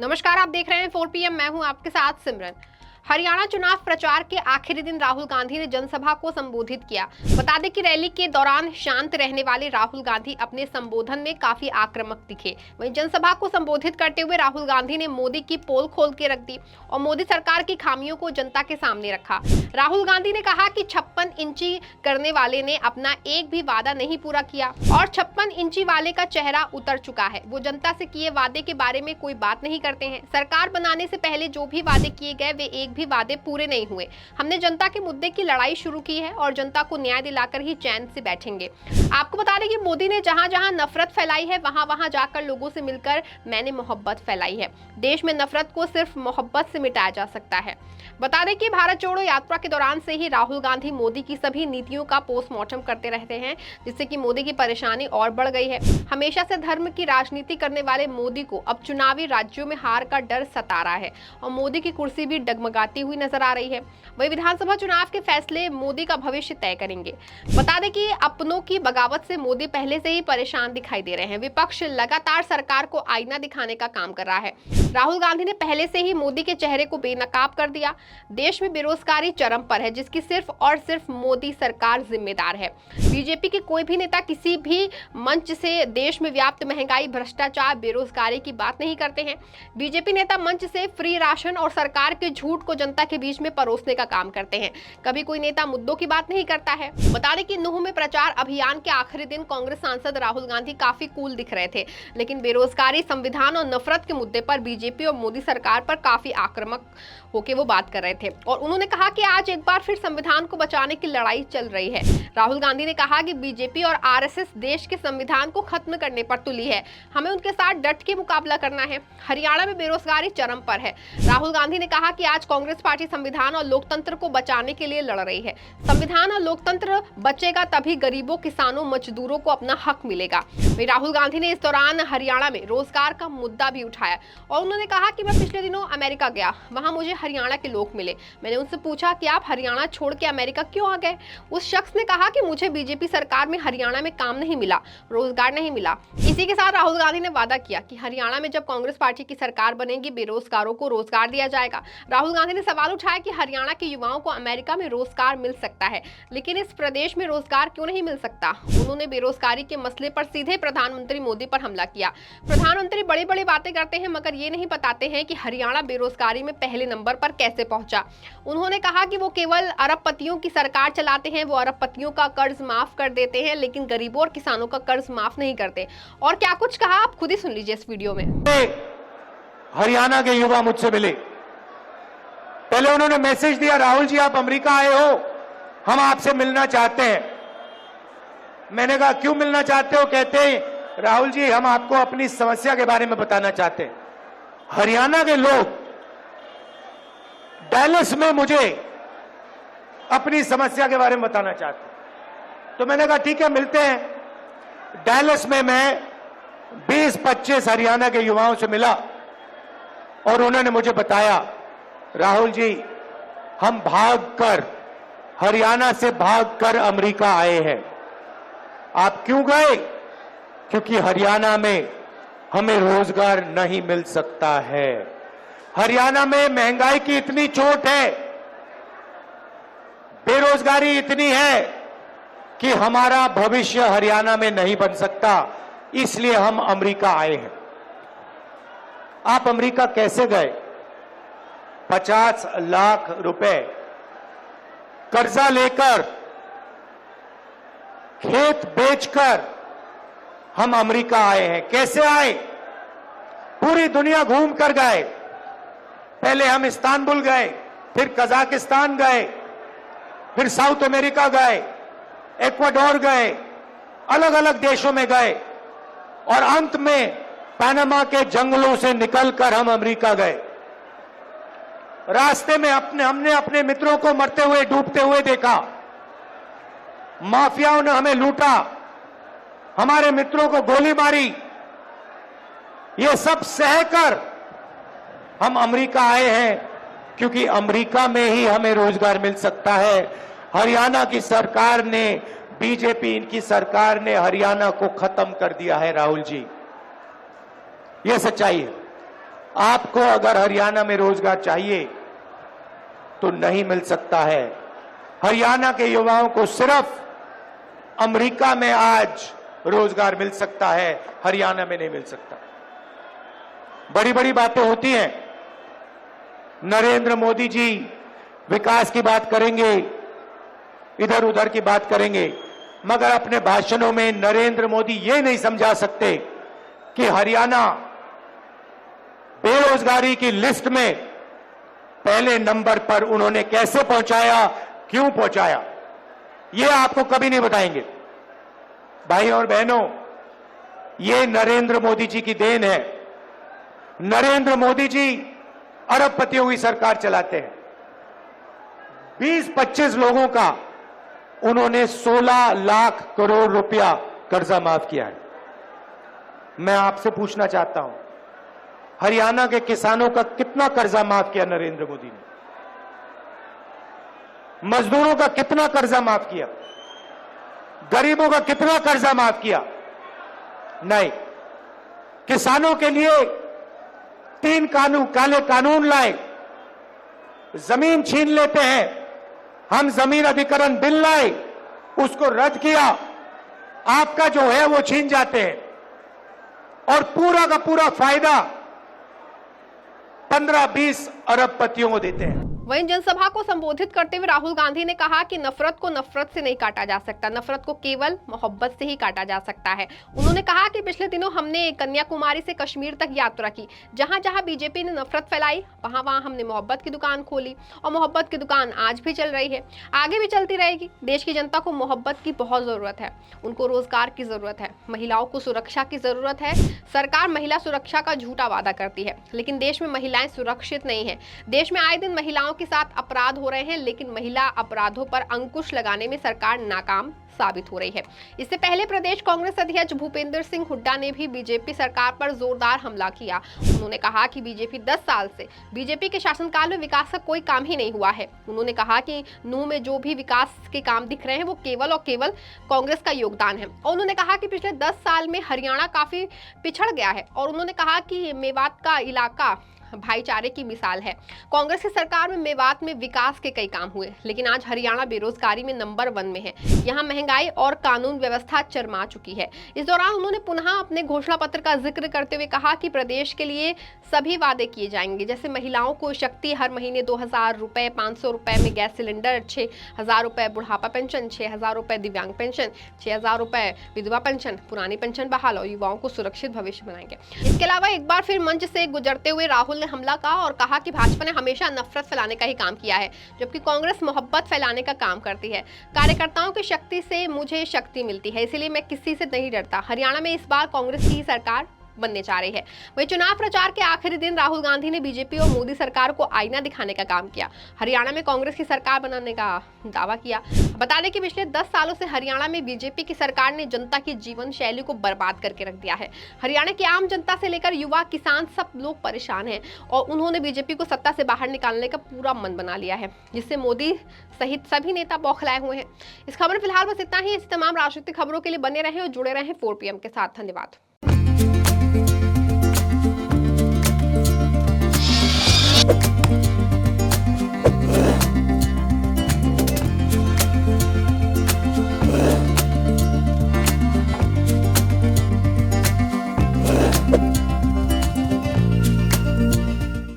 नमस्कार, आप देख रहे हैं 4 PM। मैं हूं आपके साथ सिमरन। हरियाणा चुनाव प्रचार के आखिरी दिन राहुल गांधी ने जनसभा को संबोधित किया। बता दें कि रैली के दौरान शांत रहने वाले राहुल गांधी अपने संबोधन में काफी आक्रामक दिखे। वहीं जनसभा को संबोधित करते हुए राहुल गांधी ने मोदी की पोल खोल के रख दी और मोदी सरकार की खामियों को जनता के सामने रखा। राहुल गांधी ने कहा कि 56 इंची करने वाले ने अपना एक भी वादा नहीं पूरा किया और 56 इंची वाले का चेहरा उतर चुका है। वो जनता से किए वादे के बारे में कोई बात नहीं करते हैं। सरकार बनाने से पहले जो भी वादे किए गए वे एक भी वादे पूरे नहीं हुए। हमने जनता के मुद्दे की लड़ाई शुरू की है और जनता को न्याय दिलाकर ही चैन से बैठेंगे। आपको बता दें कि मोदी ने जहां जहां नफरत फैलाई है वहां वहां जाकर लोगों से मिलकर मैंने मोहब्बत फैलाई है। देश में नफरत को सिर्फ मोहब्बत से मिटाया जा सकता है। बता दें कि भारत जोड़ो यात्रा के दौरान से ही राहुल गांधी मोदी की सभी नीतियों का पोस्टमार्टम करते रहते हैं, जिससे कि मोदी की परेशानी और बढ़ गई है। हमेशा से धर्म की राजनीति करने वाले मोदी को अब चुनावी राज्यों में हार का डर सता रहा है और मोदी की कुर्सी भी डगमगाती हुई नजर आ रही है। वही विधानसभा चुनाव के फैसले मोदी का भविष्य तय करेंगे। बता दें कि अपनों की बगावत से मोदी पहले से ही परेशान दिखाई दे रहे हैं। विपक्ष लगातार सरकार को आईना दिखाने का काम कर रहा है। राहुल गांधी ने पहले से ही मोदी के चेहरे को बेनकाब कर दिया। देश में बेरोजगारी चरम पर है, जिसकी सिर्फ और सिर्फ मोदी सरकार जिम्मेदार है। बीजेपी के कोई भी नेता किसी भी मंच से देश में व्याप्त महंगाई, भ्रष्टाचार, बेरोजगारी की बात नहीं करते हैं। बीजेपी नेता मंच से फ्री राशन और सरकार के झूठ को जनता के बीच में परोसने का काम करते हैं। कभी कोई नेता मुद्दों की बात नहीं करता है। बता दें कि नूह में प्रचार अभियान के आखिरी दिन कांग्रेस सांसद राहुल गांधी काफी कूल दिख रहे थे, लेकिन बेरोजगारी, संविधान और नफरत के मुद्दे पर बीजेपी और मोदी सरकार पर काफी आक्रामक होकर वो बात कर रहे थे और उन्होंने कहा कि आज एक बार फिर संविधान को बचाने की लड़ाई चल रही है। राहुल गांधी ने कहा कि बीजेपी और आरएसएस देश के संविधान को खत्म करने पर तुली है। हमें उनके साथ डट के मुकाबला करना है। हरियाणा में बेरोजगारी चरम पर है। राहुल गांधी ने कहा कि आज कांग्रेस पार्टी संविधान और लोकतंत्र को बचाने के लिए लड़ रही है। संविधान और लोकतंत्र बचेगा तभी गरीबों, किसानों, मजदूरों को अपना हक मिलेगा। राहुल गांधी ने इस दौरान हरियाणा में रोजगार का मुद्दा भी उठाया और उन्होंने कहा कि मैं पिछले दिनों अमेरिका गया, वहां मुझे हरियाणा के लोग मिले। मैंने उनसे पूछा कि आप हरियाणा छोड़ के अमेरिका क्यों आ गए। उस शख्स ने कहा कि मुझे बीजेपी सरकार में हरियाणा में काम नहीं मिला, रोजगार नहीं मिला। इसी के साथ राहुल गांधी ने वादा किया कि हरियाणा में जब कांग्रेस पार्टी की सरकार बनेगी, बेरोजगारों को रोजगार दिया जाएगा। राहुल गांधी ने सवाल उठाया कि हरियाणा के युवाओं को अमेरिका में रोजगार मिल सकता है, लेकिन इस प्रदेश में रोजगार क्यों नहीं मिल सकता। उन्होंने बेरोजगारी के मसले पर सीधे प्रधानमंत्री मोदी पर हमला किया। प्रधानमंत्री बड़ी बड़ी बातें करते हैं मगर ये नहीं बताते हैं कि हरियाणा बेरोजगारी में पहले नंबर पर कैसे पहुंचा। उन्होंने कहा कि वो केवल अरबपतियों की सरकार चलाते हैं, वो अरबपतियों का कर्ज माफ कर देते हैं लेकिन गरीबों और किसानों का कर्ज माफ नहीं करते। और क्या कुछ कहा आप खुद ही सुन लीजिए इस वीडियो में। हरियाणा के युवा मुझसे मिले, पहले उन्होंने मैसेज दिया, राहुल जी आप अमेरिका आए हो, हम आपसे मिलना चाहते हैं। मैंने कहा क्यों मिलना चाहते हो। कहते हैं राहुल जी हम आपको अपनी समस्या के बारे में बताना चाहते हैं। हरियाणा के लोग डैलस में मुझे अपनी समस्या के बारे में बताना चाहते हैं। तो मैंने कहा ठीक है मिलते हैं। डैलस में मैं 20-25 हरियाणा के युवाओं से मिला और उन्होंने मुझे बताया राहुल जी हम भागकर, हरियाणा से भागकर अमेरिका आए हैं। आप क्यों गए। क्योंकि हरियाणा में हमें रोजगार नहीं मिल सकता है। हरियाणा में महंगाई की इतनी चोट है, बेरोजगारी इतनी है कि हमारा भविष्य हरियाणा में नहीं बन सकता, इसलिए हम अमेरिका आए हैं। आप अमेरिका कैसे गए। 50 लाख रुपए कर्जा लेकर, खेत बेचकर हम अमेरिका आए हैं। कैसे आए। पूरी दुनिया घूम कर गए। पहले हम इस्तांबुल गए, फिर कजाकिस्तान गए, फिर साउथ अमेरिका गए, इक्वाडोर गए, अलग अलग देशों में गए और अंत में पनामा के जंगलों से निकलकर हम अमेरिका गए। रास्ते में हमने अपने मित्रों को मरते हुए, डूबते हुए देखा। माफियाओं ने हमें लूटा, हमारे मित्रों को गोली मारी। ये सब सहकर हम अमेरिका आए हैं क्योंकि अमेरिका में ही हमें रोजगार मिल सकता है। हरियाणा की सरकार ने, बीजेपी इनकी सरकार ने हरियाणा को खत्म कर दिया है राहुल जी, यह सच्चाई है। आपको अगर हरियाणा में रोजगार चाहिए तो नहीं मिल सकता है। हरियाणा के युवाओं को सिर्फ अमेरिका में आज रोजगार मिल सकता है, हरियाणा में नहीं मिल सकता। बड़ी बड़ी बातें होती हैं। नरेंद्र मोदी जी विकास की बात करेंगे, इधर उधर की बात करेंगे, मगर अपने भाषणों में नरेंद्र मोदी ये नहीं समझा सकते कि हरियाणा बेरोजगारी की लिस्ट में पहले नंबर पर उन्होंने कैसे पहुंचाया, क्यों पहुंचाया, ये आपको कभी नहीं बताएंगे। भाई और बहनों, ये नरेंद्र मोदी जी की देन है। नरेंद्र मोदी जी अरबपतियों की सरकार चलाते हैं। 20-25 लोगों का उन्होंने 16 लाख करोड़ रुपया कर्जा माफ किया है। मैं आपसे पूछना चाहता हूं, हरियाणा के किसानों का कितना कर्जा माफ किया नरेंद्र मोदी ने? मजदूरों का कितना कर्जा माफ किया? गरीबों का कितना कर्जा माफ किया? नहीं। किसानों के लिए 3 काले कानून लाए, जमीन छीन लेते हैं, हम जमीन अधिग्रहण बिल लाए, उसको रद्द किया, आपका जो है वो छीन जाते हैं और पूरा का पूरा फायदा 15-20 अरबपतियों को देते हैं। वहीं जनसभा को संबोधित करते हुए राहुल गांधी ने कहा कि नफरत को नफरत से नहीं काटा जा सकता, नफरत को केवल मोहब्बत से ही काटा जा सकता है। उन्होंने कहा कि पिछले दिनों हमने कन्याकुमारी से कश्मीर तक यात्रा की, जहां जहां बीजेपी ने नफरत फैलाई वहां वहां हमने मोहब्बत की दुकान खोली और मोहब्बत की दुकान आज भी चल रही है, आगे भी चलती रहेगी। देश की जनता को मोहब्बत की बहुत जरूरत है, उनको रोजगार की जरूरत है, महिलाओं को सुरक्षा की जरूरत है। सरकार महिला सुरक्षा का झूठा वादा करती है, लेकिन देश में महिलाएं सुरक्षित नहीं है। देश में आए दिन महिलाओं के साथ अपराध हो रहे हैं, लेकिन महिला अपराधों पर अंकुश लगाने में सरकार नाकाम साबित हो रही है। इससे पहले प्रदेश कांग्रेस अध्यक्ष भूपेंद्र सिंह हुड्डा ने भी बीजेपी सरकार पर जोरदार हमला किया। उन्होंने कहा कि बीजेपी 10 साल से बीजेपी के शासनकाल में विकास का कोई काम ही नहीं हुआ है। उन्होंने कहा कि नूंह में जो भी विकास के काम दिख रहे हैं वो केवल और केवल कांग्रेस का योगदान है। और उन्होंने कहा कि पिछले 10 साल में हरियाणा काफी पिछड़ गया है और उन्होंने कहा कि मेवात का इलाका भाईचारे की मिसाल है। कांग्रेस की सरकार में मेवात में विकास के कई काम हुए, लेकिन आज हरियाणा बेरोजगारी में नंबर 1 में है। यहाँ महंगाई और कानून व्यवस्था चरमा चुकी है। इस दौरान उन्होंने पुनः अपने घोषणा पत्र का जिक्र करते हुए कहा कि प्रदेश के लिए सभी वादे किए जाएंगे, जैसे महिलाओं को शक्ति, हर महीने 2000 रुपए, 500 रुपए में गैस सिलेंडर, 6000 रुपए बुढ़ापा पेंशन, 6000 रुपए दिव्यांग पेंशन, 6000 रुपए विधवा पेंशन, पुरानी पेंशन बहाल और युवाओं को सुरक्षित भविष्य बनाएंगे। इसके अलावा एक बार फिर मंच से गुजरते हुए राहुल ने हमला कहा और कहा कि भाजपा ने हमेशा नफरत फैलाने का ही काम किया है, जबकि कांग्रेस मोहब्बत फैलाने का काम करती है। कार्यकर्ताओं की शक्ति से मुझे शक्ति मिलती है, इसीलिए मैं किसी से नहीं डरता। हरियाणा में इस बार कांग्रेस की ही सरकार बनने जा रही है। वही चुनाव प्रचार के आखिरी दिन राहुल गांधी ने बीजेपी और मोदी सरकार को आईना दिखाने का काम किया। हरियाणा में कांग्रेस की सरकार बनाने का दावा किया। बता दें कि पिछले 10 सालों से हरियाणा में बीजेपी की सरकार ने जनता की जीवन शैली को बर्बाद करके रख दिया है। हरियाणा की आम जनता से लेकर युवा, किसान, सब लोग परेशान हैं और उन्होंने बीजेपी को सत्ता से बाहर निकालने का पूरा मन बना लिया है, जिससे मोदी सहित सभी नेता बौखलाए हुए हैं। इस खबर फिलहाल बस इतना ही। इस तमाम राजनीतिक खबरों के लिए बने रहें और जुड़े रहें 4 PM के साथ। धन्यवाद।